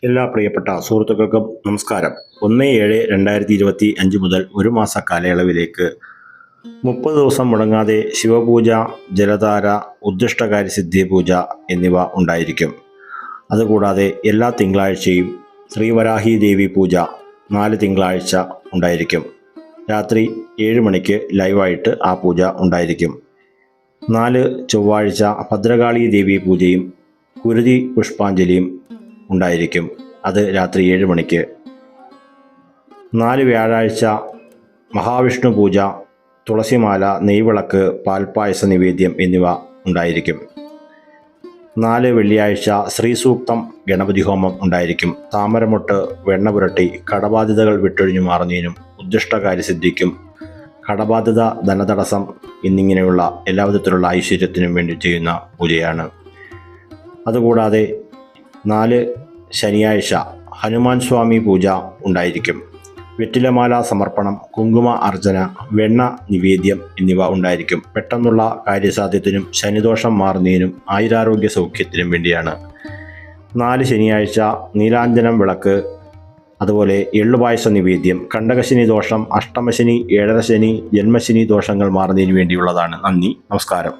എല്ലാ പ്രിയപ്പെട്ട സുഹൃത്തുക്കൾക്കും നമസ്കാരം. 1/7/2025 മുതൽ ഒരു മാസ കാലയളവിലേക്ക് 30 ദിവസം മുടങ്ങാതെ ശിവപൂജ, ജലധാര, ഉദ്ദിഷ്ടകാര്യ സിദ്ധി പൂജ എന്നിവ ഉണ്ടായിരിക്കും. അതുകൂടാതെ എല്ലാ തിങ്കളാഴ്ചയും ശ്രീവരാഹി ദേവി പൂജ 4 തിങ്കളാഴ്ച ഉണ്ടായിരിക്കും. രാത്രി 7 മണിക്ക് ലൈവായിട്ട് ആ പൂജ ഉണ്ടായിരിക്കും. 4 ചൊവ്വാഴ്ച ഭദ്രകാളി ദേവി പൂജയും കുരുതി പുഷ്പാഞ്ജലിയും ഉണ്ടായിരിക്കും. അത് രാത്രി 7 മണിക്ക്. 4 വ്യാഴാഴ്ച മഹാവിഷ്ണു പൂജ, തുളസിമാല, നെയ്വിളക്ക്, പാൽപ്പായസ നിവേദ്യം എന്നിവ ഉണ്ടായിരിക്കും. 4 വെള്ളിയാഴ്ച ശ്രീസൂക്തം ഗണപതി ഹോമം ഉണ്ടായിരിക്കും. താമരമൊട്ട്, വെണ്ണ പുരട്ടി കടബാധ്യതകൾ വിട്ടൊഴിഞ്ഞു മാറുന്നതിനും ഉദ്ദിഷ്ടകാര്യസിദ്ധിക്കും കടബാധ്യത, ധനതടസ്സം എന്നിങ്ങനെയുള്ള എല്ലാവിധത്തിലുള്ള ഐശ്വര്യത്തിനും വേണ്ടി ചെയ്യുന്ന പൂജയാണ്. അതുകൂടാതെ 4 ശനിയാഴ്ച ഹനുമാൻ സ്വാമി പൂജ ഉണ്ടായിരിക്കും. വെറ്റിലമാല സമർപ്പണം, കുങ്കുമ അർച്ചന, വെണ്ണ നിവേദ്യം എന്നിവ ഉണ്ടായിരിക്കും. പെട്ടെന്നുള്ള കാര്യസാധ്യത്തിനും ശനിദോഷം മാറുന്നതിനും ആയുരാരോഗ്യ സൗഖ്യത്തിനും വേണ്ടിയാണ്. 4 ശനിയാഴ്ച നീലാഞ്ജനം വിളക്ക്, അതുപോലെ എള്ളുപായസ നിവേദ്യം, കണ്ടകശനി ദോഷം, അഷ്ടമശനി, ഏഴരശനി, ജന്മശനി ദോഷങ്ങൾ മാറുന്നതിന് വേണ്ടിയുള്ളതാണ്. നന്ദി, നമസ്കാരം.